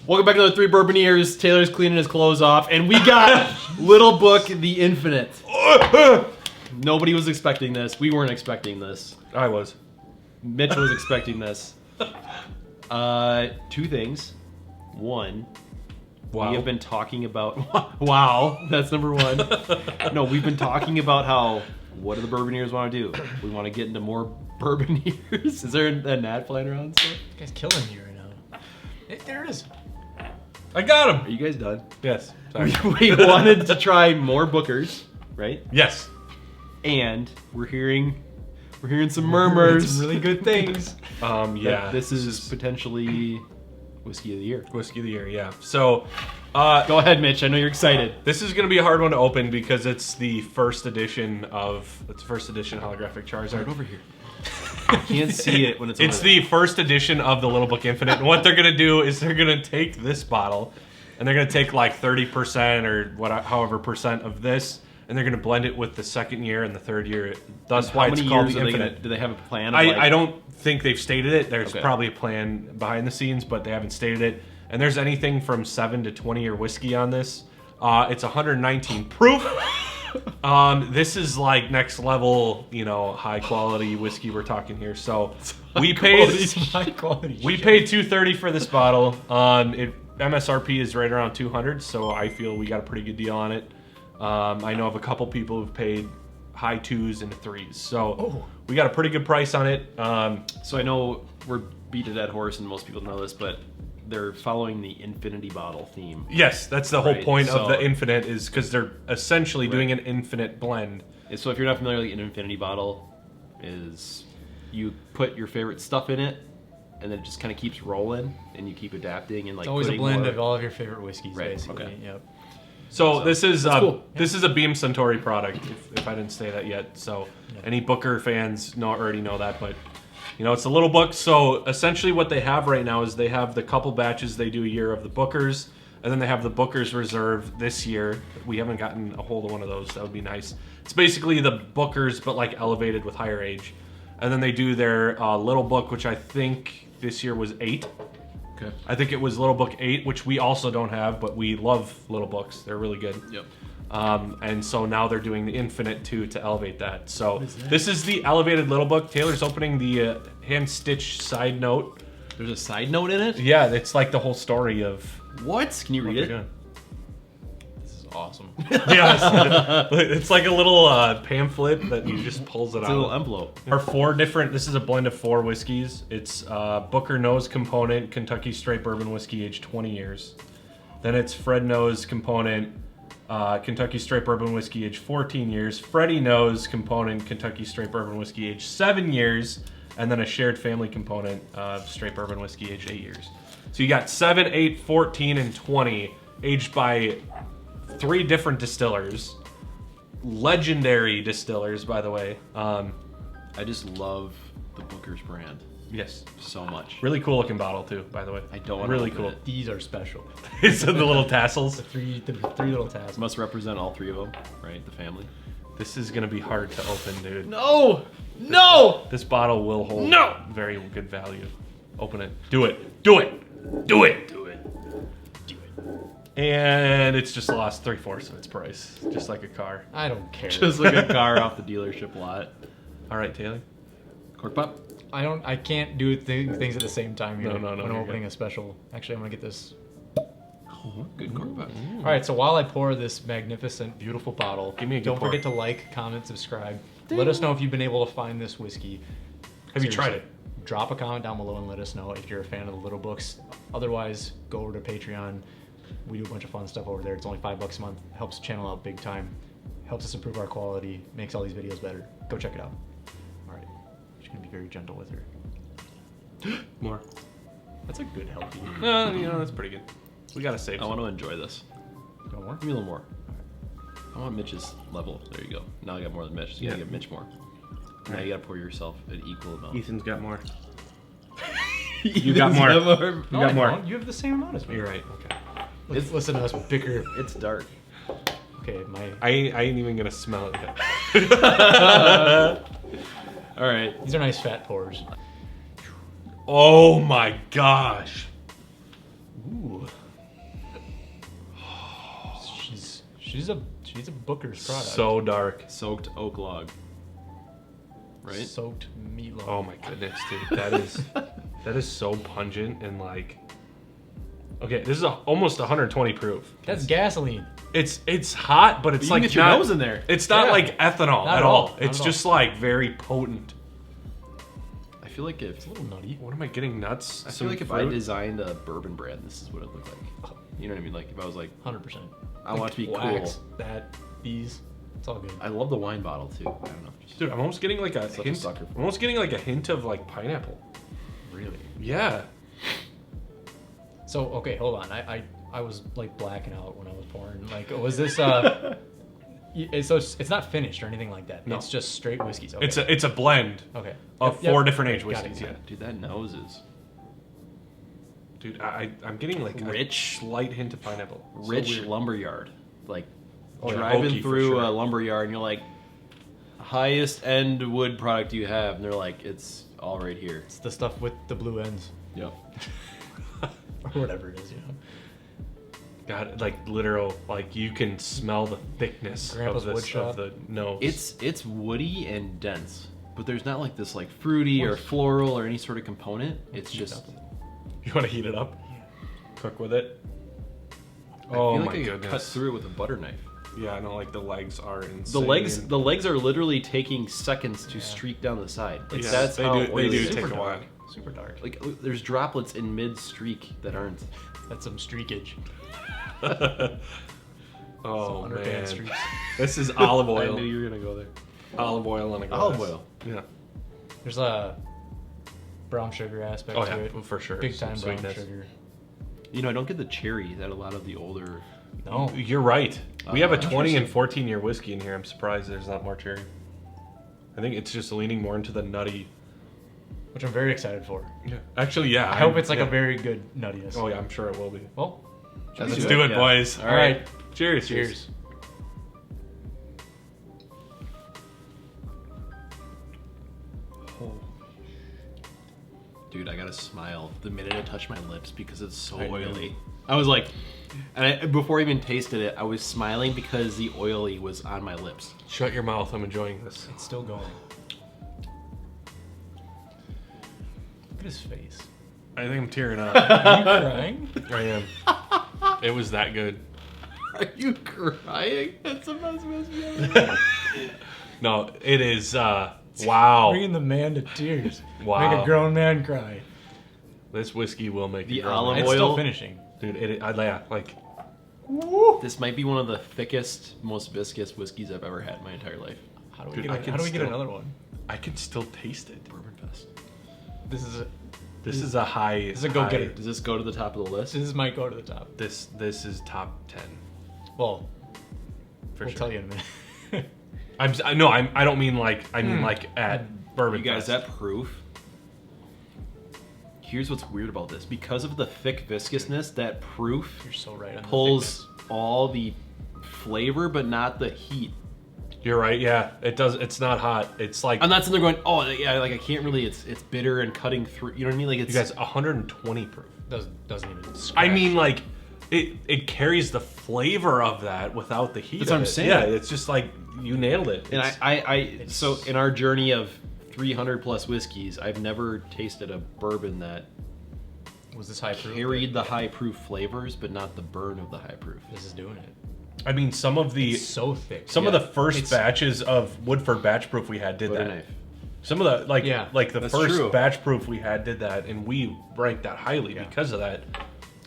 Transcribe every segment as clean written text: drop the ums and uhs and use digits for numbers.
Welcome back to the Three Bourboniers. Taylor's cleaning his clothes off, and we got Little Book the Infinite. Nobody was expecting this. We weren't expecting this. I was. Mitch was expecting this. Two things. One, Wow. we have been talking about... Wow, that's number one. No, we've been talking about how, what do the Bourboniers want to do? We want to get into more Bourboniers. Is there an ad flying around still? This guy's killing me right now. There it is. I got him. Are you guys done? Yes. Sorry. We wanted to try more Bookers, right? Yes. And we're hearing some murmurs. Some really good things. Yeah. This is potentially Whiskey of the Year. Whiskey of the Year, yeah. So, Go ahead, Mitch. I know you're excited. this is going to be a hard one to open because it's the first edition holographic Charizard. Right over here. I can't see it when it's It's over the first edition of the Little Book Infinite, and what they're gonna do is they're gonna take this bottle, and they're gonna take like 30% or however percent of this, and they're gonna blend it with the second year and the third year. Thus, why it's called the Infinite. Do they have a plan? I don't think they've stated it. There's Okay. probably a plan behind the scenes, but they haven't stated it. And there's anything from 7 to 20 year whiskey on this. It's 119 proof. This is like next level, high quality whiskey we're talking here. So we paid High quality. we paid $230 for this bottle. MSRP is right around 200, so I feel we got a pretty good deal on it. I know of a couple people who've paid high 2s and 3s, so we got a pretty good price on it. So I know we're beat a dead horse, and most people know this, but they're following the infinity bottle theme. Yes, that's the whole Right, point of so- the Infinite, is because they're essentially doing an infinite blend. So if you're not familiar, like an infinity bottle is you put your favorite stuff in it, and then it just kind of keeps rolling, and you keep adapting and like. It's always a putting blend more- of all of your favorite whiskeys, Right, basically. okay. Yep. So this is cool. this is a Beam Suntory product. If I didn't say that yet, so any Booker fans already know that, but it's a Little Book. So essentially, what they have right now is they have the couple batches they do a year of the Bookers, and then they have the Bookers Reserve this year. We haven't gotten a hold of one of those. That would be nice. It's basically the Bookers, but like elevated with higher age. And then they do their Little Book, which I think this year was 8. Okay. I think it was Little Book 8, which we also don't have, but we love Little Books. They're really good. Yep. And so now they're doing the Infinite too to elevate that. So this is the elevated Little Book. Taylor's opening the hand-stitched side note. There's a side note in it. Yeah, it's like the whole story of What? Can you what read they're it? doing. This is awesome. Yeah, it's like a little pamphlet that you just pulls it It's a little out. envelope. Are 4 different. This is a blend of 4 whiskeys. It's Booker Nose component, Kentucky Straight Bourbon Whiskey, aged 20 years. Then it's Fred Nose component, Kentucky Straight Bourbon Whiskey, aged 14 years. Freddie Nose component, Kentucky Straight Bourbon Whiskey, aged 7 years. And then a shared family component of Straight Bourbon Whiskey, aged 8 years. So you got 7, 8, 14, and 20, aged by 3 different distillers. Legendary distillers, by the way. I just love the Booker's brand Yes. so much. Really cool looking bottle, too, by the way. I don't want to Really open cool. it. These are special. It's the little tassels. The three little tabs. Must represent all 3 of them, right? The family. This is going to be hard to open, dude. No! No! This bottle will hold No! very good value. Open it. Do it. Do it. Do it. Do it. Do it. And it's just lost 3/4 of its price, just like a car. I don't care. Just like a car off the dealership lot. All right, Taylor. Cork pop. I can't do things at the same time here. No, When I'm you're opening good. a special. Actually, I'm gonna get this. Oh, good cork pop. All right. So while I pour this magnificent, beautiful bottle, Give me a good don't pour. forget to like, comment, subscribe. Let us know if you've been able to find this whiskey. Have you tried Seriously. Drop a comment down below and let us know if you're a fan of the Little Books. Otherwise, go over to Patreon. We do a bunch of fun stuff over there. It's only $5 a month. Helps the channel out big time. Helps us improve our quality. Makes all these videos better. Go check it out. All right. Just gonna be very gentle with her. More. That's a good healthy. That's pretty good. We gotta save I some. want to enjoy this. Don't worry. Give me a little more. I want Mitch's level. There you go. Now I got more than Mitch. So you gotta Yeah. give Mitch more. Now you gotta pour yourself an equal amount. Ethan's got more. You got more. No, got I more. don't. You have the same amount as me. You're right. Okay. Listen to us bicker. It's dark. Okay, my. I ain't even gonna smell it yet. All right. These are nice fat pours. Oh my gosh. Ooh. She's a Booker's product. So dark. Soaked oak log. Right? Soaked meatloaf. Oh my goodness, dude. That is so pungent and like. Okay, this is almost 120 proof. That's gasoline. It's hot, but it's You like can get your not, nose in there. It's not Yeah. like ethanol Not at at all. all. It's Not at just like very potent. I feel like if It's a little nutty. What am I getting? Nuts? I feel like if I designed a bourbon brand, this is what it looked like. You know what I mean? Like if I was like, 100%. I want it to be Wax, cool. that, these, it's all good. I love the wine bottle too. I don't know. Just, Dude, I'm almost getting like a Such a hint. sucker for I'm almost getting like a hint of like pineapple. Really? Yeah. So, okay, hold on. I was like blacking out when I was pouring. Like, was this, so it's not finished or anything like that. No. It's just straight whiskeys. Okay. It's a blend Okay. of Yep, four yep. different age Got it, whiskeys. got Yeah. it. dude, that nose is Dude, I'm getting like Rich. a slight hint of pineapple. So rich weird. lumberyard. Like Oh, yeah, driving oaky for through sure. a lumber yard and you're like, highest end wood product you have, and they're like, it's all right here. It's the stuff with the blue ends. Yep. Or whatever it is, you know. God, like literal, like you can smell the thickness Grandpa's of, wood this, shop. of the nose. It's woody and dense, but there's not like this like fruity or floral or any sort of component. It's just. You want to heat it up? Cook with it? I Oh feel my like I could goodness. cut through it with a butter knife. Yeah, I know, like the legs are insane. The legs are literally taking seconds to streak down the side. Like Yeah, that's they how do- they oily do it is. take Super a dark. while. Super dark. Like there's droplets in mid streak that aren't. That's some streakage. Oh Some underpants man, streaks. this is olive I oil. knew you were gonna go there. Olive oil on a glass. Olive oil. Yeah. There's a brown sugar aspect Oh to yeah, it. for sure. Big Some time brown sweetness. sugar. You know, I don't get the cherry that a lot of the older. No. You're right. We have a 20 and interesting. 14-year whiskey in here. I'm surprised there's not more cherry. I think it's just leaning more into the nutty. Which I'm very excited for. Yeah. Actually, yeah. I hope it's like a very good nuttiness. Oh yeah, I'm sure it will be. Well, Let's Let's do it, yeah. boys. All all right. Cheers. Cheers. Dude, I gotta smile the minute I touch my lips because it's so I know. oily. I was like, before I even tasted it, I was smiling because the oily was on my lips. Shut your mouth. I'm enjoying this. It's still going. Look at his face. I think I'm tearing up. Are you crying? I am. It was that good. Are you crying? That's the best whiskey ever. No, it is. Wow. Bringing the man to tears. Wow. Make a grown man cry. This whiskey will make The you grow. olive It's oil. still finishing. Dude, yeah, like This might be one of the thickest, most viscous whiskeys I've ever had in my entire life. How do we Dude, get? I How can do we get still- another one? I can still taste it. Bourbon Fest. This is A high. This is a go-getter. Does this go to the top of the list? this might go to the top. This is top 10 Well, for we'll sure. tell you in a minute. I don't mean like. I mean like at Bourbon You guys, Fest. that proof. Here's what's weird about this. Because of the thick viscousness, that proof You're so right on the pulls thickness. all the flavor, but not the heat. You're right. Yeah, it does. It's not hot. It's like I'm not sitting there going, oh yeah, like I can't really. It's bitter and cutting through. You know what I mean? Like it's. you guys 120 proof. Doesn't even. I scratch. mean like. It carries the flavor of that without the heat. That's of what I'm it. saying. Yeah, it's just like you nailed it. And It's- so in our journey of 300 plus whiskeys, I've never tasted a bourbon that was this high proof? carried the high proof flavors, but not the burn of the high proof. This is doing it. I mean, some of the It's so thick. some yeah. of the first It's- batches of Woodford batch proof we had did Butter that. knife. Some of the like the that's first true. batch proof we had did that, and we ranked that highly Yeah. because of that.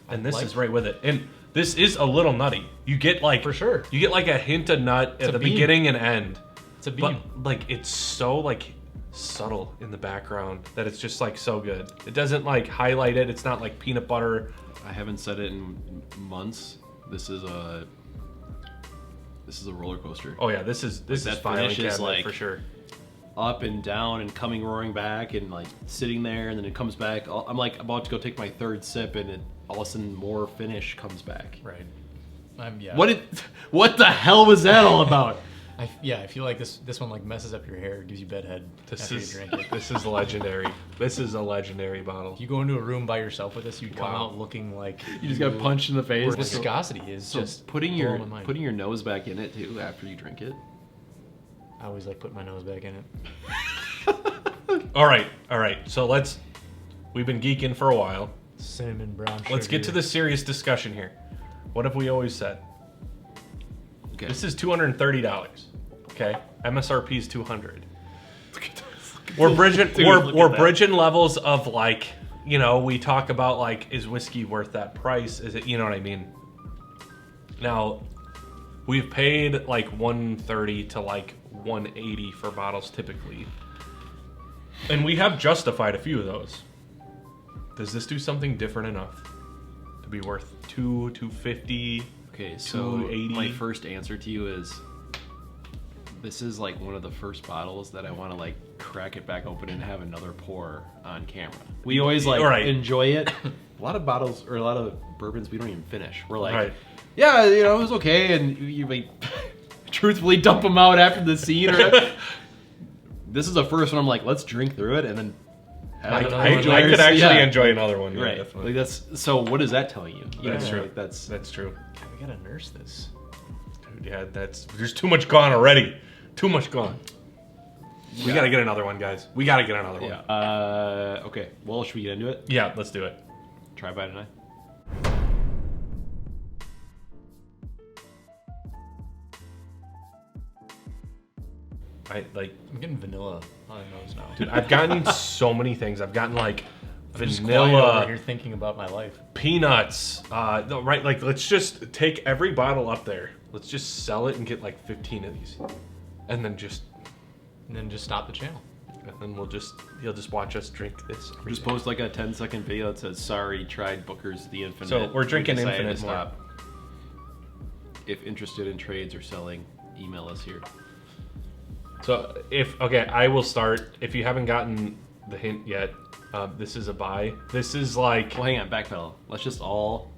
And this like- is right with it. And this is a little nutty. You get like For sure. You get like a hint of nut It's at a the bean. beginning and end, It's a bean. but like it's so like subtle in the background that it's just like so good. It doesn't like highlight it. It's not like peanut butter. I haven't said it in months. This is a roller coaster. Oh yeah, this is that filing finish is cabinet like- for sure. Up and down and coming roaring back and like sitting there and then it comes back. I'm like about to go take my third sip and it, all of a sudden more finish comes back. Right. Yeah. What the hell was that all about? I feel like this one like messes up your hair, gives you bedhead after you drink it. This is legendary. This is a legendary bottle. If you go into a room by yourself with this, you'd come out looking like You just got punched in the face. Viscosity is So just putting blowing my mind. your nose back in it too after you drink it. I always like putting my nose back in it. All right. So we've been geeking for a while. Cinnamon brown sugar. Let's get to the serious discussion here. What have we always said? Okay. This is $230. Okay, MSRP is $200. We're bridging. We're bridging levels of like, you know, we talk about like, is whiskey worth that price? Is it, you know what I mean? Now, we've paid like $130 to like $180 for bottles typically, and we have justified a few of those. Does this do something different enough to be worth $250? Okay, so 280. my first answer to you is, this is like one of the first bottles that I want to like crack it back open and have another pour on camera. We always like enjoy it. A lot of bottles or a lot of bourbons we don't even finish. We're like, yeah, you know, it was okay, and you like truthfully dump them out after the scene. Or this is the first one. I'm like, let's drink through it and then. I could actually enjoy another one, right? Definitely. Like that's so. What is that telling you? That's true. Like that's true. God, we gotta nurse this. Dude, yeah, there's too much gone already. Too much gone. We gotta get another one, guys. We gotta get another one. Yeah. Okay. Well, should we get into it? Yeah, let's do it. Try by tonight. I'm getting vanilla on my nose now. Dude, I've gotten so many things. I've gotten like vanilla. You're thinking about my life. Peanuts. Right, like let's just take every bottle up there. Let's just sell it and get like 15 of these, and then just stop the channel. And then you'll just watch us drink this. Just post like a 10-second video that says, "Sorry, tried Booker's the Infinite." So we're drinking We decided Infinite to more. stop. If interested in trades or selling, email us here. So I will start. If you haven't gotten the hint yet, this is a buy. This is like. Well, hang on, backpedal. Let's just all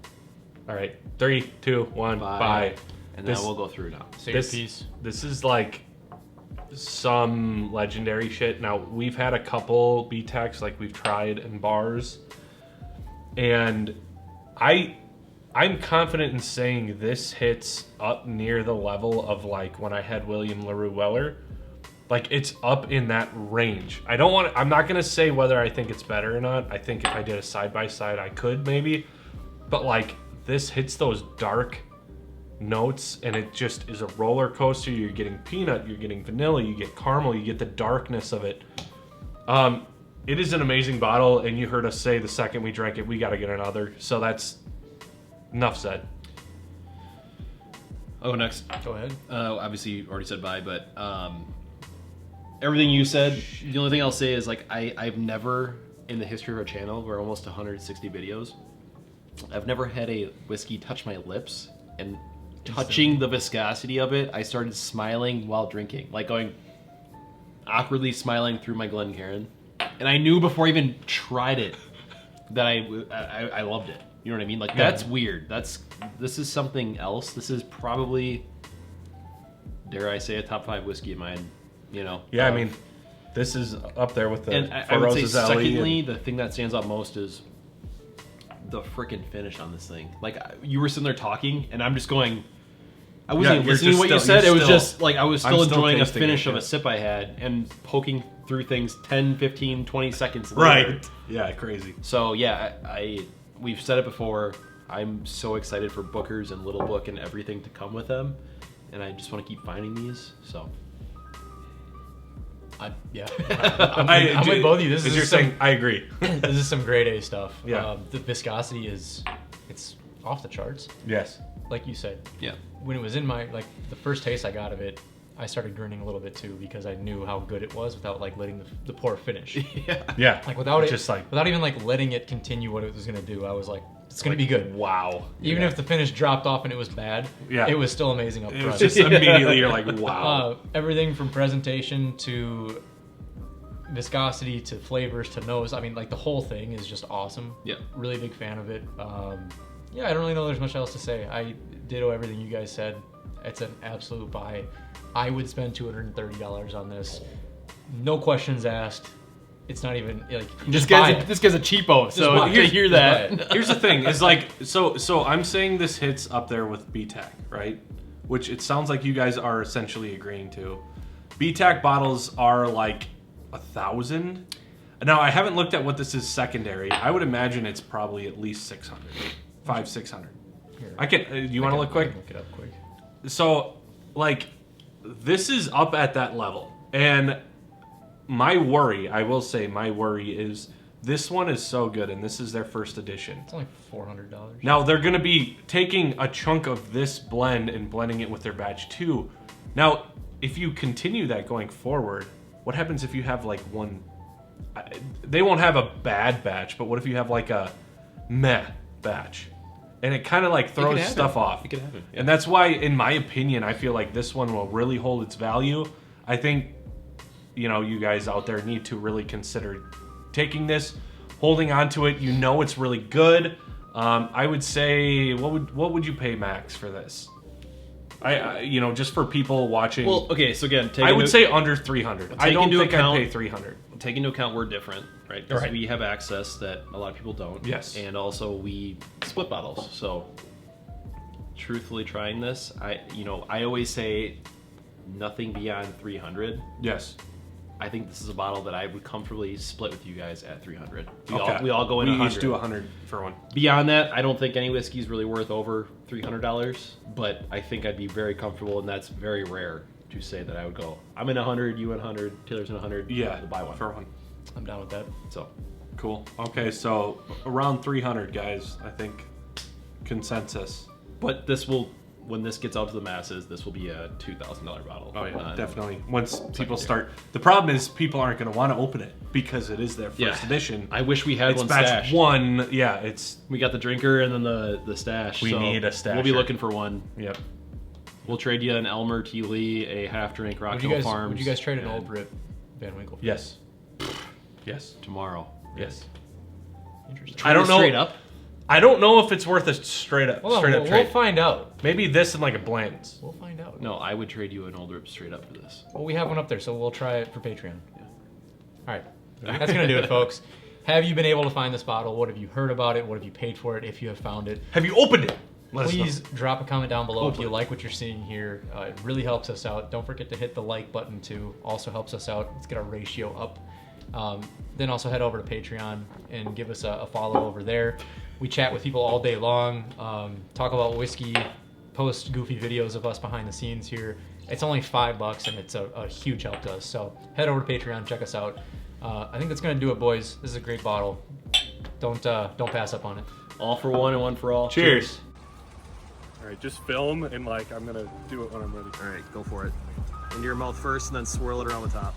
right, 3, 2, 1, buy. And then we'll go through now. Say your piece. This is like some legendary shit. Now we've had a couple B-Techs like we've tried in bars, and I'm confident in saying this hits up near the level of like when I had William LaRue Weller. Like it's up in that range. I'm not gonna say whether I think it's better or not. I think if I did a side by side, I could maybe, but like this hits those dark notes, and it just is a roller coaster. You're getting peanut, you're getting vanilla, you get caramel, you get the darkness of it. It is an amazing bottle, and you heard us say the second we drank it, we got to get another. So that's enough said. I'll go next. Go ahead. Obviously, you already said bye, but everything you said. The only thing I'll say is like I've never in the history of our channel, we're almost 160 videos. I've never had a whiskey touch my lips and. Touching the viscosity of it, I started smiling while drinking, like going awkwardly smiling through my Glencairn, and I knew before I even tried it that I loved it. You know what I mean? Like that's weird. This is something else. This is probably, dare I say, a top 5 whiskey of mine. You know? Yeah, I mean, this is up there with the. And I would say, secondly, the thing that stands out most is the freaking finish on this thing. Like you were sitting there talking, and I'm just going. I wasn't listening to what you said. It was just like I was still enjoying a finish of a sip I had and poking through things 10, 15, 20 seconds later. Right. Yeah, crazy. So yeah, we've said it before. I'm so excited for Booker's and Little Book and everything to come with them, and I just want to keep finding these. So. I'm with both of you. This is you're saying I agree. This is some grade A stuff. Yeah. The viscosity it's off the charts. Yes. Like you said. Yeah. When it was in my the first taste I got of it, I started grinning a little bit too because I knew how good it was without like letting the pour finish. Yeah. Like without even like letting it continue what it was gonna do, I was like, it's gonna be good. Wow. Even if the finish dropped off and it was bad, it was still amazing up front. It was just immediately you're like, wow. Everything from presentation to viscosity to flavors to nose. I mean, like the whole thing is just awesome. Yeah. Really big fan of it. I don't really know there's much else to say. I ditto everything you guys said. It's an absolute buy. I would spend $230 on this. No questions asked. It's not even like This guy's a cheapo. So buy it. you hear that. Just buy it. Here's the thing: is like so. I'm saying this hits up there with BTAC, right? Which it sounds like you guys are essentially agreeing to. BTAC bottles are like 1,000. Now I haven't looked at what this is secondary. I would imagine it's probably at least 600, 500-600. Here. I can. You want to look I quick? can look it up quick. So, like, this is up at that level, and my worry, I will say, my worry is this one is so good, and this is their first edition. It's only $400. Now they're going to be taking a chunk of this blend and blending it with their batch 2. Now, if you continue that going forward, what happens if you have like one? They won't have a bad batch, but what if you have like a meh batch? And it kind of like throws stuff off. It could happen. Yeah. And that's why, in my opinion, I feel like this one will really hold its value. I think, you know, you guys out there need to really consider taking this, holding on to it. You know it's really good. I would say, what would you pay max for this? I you know, just for people watching. Well, okay, so again, I would say under 300. I don't think I'd pay 300. Take into account we're different, right? Because Right. we have access that a lot of people don't. Yes. And also we split bottles. So truthfully trying this, I always say nothing beyond 300. Yes. I think this is a bottle that I would comfortably split with you guys at 300. Okay. We all go in We 100. each do 100 for one. Beyond that, I don't think any whiskey is really worth over $300, but I think I'd be very comfortable, and that's very rare to say that I would go, I'm in 100, you in 100, Taylor's in 100, Yeah. we'll buy one. For one. I'm down with that. So, Cool. Okay, so around 300, guys. I think consensus. but this will, when this gets out to the masses, this will be a $2,000 bottle. Oh yeah, Not- definitely. Once people start, the problem is people aren't going to want to open it because it is their first Yeah. edition. I wish we had It's one batch stashed. 1. Yeah, it's We got the drinker and then the stash. We so need a We'll be stasher. looking for one. yep. We'll trade you an Elmer T. Lee, a half drink Rock Hill Farms. Would you guys trade an and Old Rip Van Winkle? For Yes. Yes. tomorrow? Yes. Interesting. I don't know. Straight up. I don't know if it's worth a straight up Well, trade. we'll find out. Maybe this and like a blends. We'll find out. No, I would trade you an Old Rip straight up for this. Well, we have one up there, so we'll try it for Patreon. All right. That's going to do it, folks. Have you been able to find this bottle? What have you heard about it? What have you paid for it if you have found it? Have you opened it? Let us know. Please drop a comment down below if you like what you're seeing here. It really helps us out. Don't forget to hit the like button too. Also helps us out. Let's get our ratio up. Then also head over to Patreon and give us a follow over there. We chat with people all day long, talk about whiskey, post goofy videos of us behind the scenes here. It's only $5 and it's a huge help to us. So head over to Patreon, check us out. I think that's gonna do it, boys. This is a great bottle. Don't pass up on it. All for one and one for all. Cheers. All right, just film and like I'm gonna do it when I'm ready. All right, go for it. Into your mouth first and then swirl it around the top.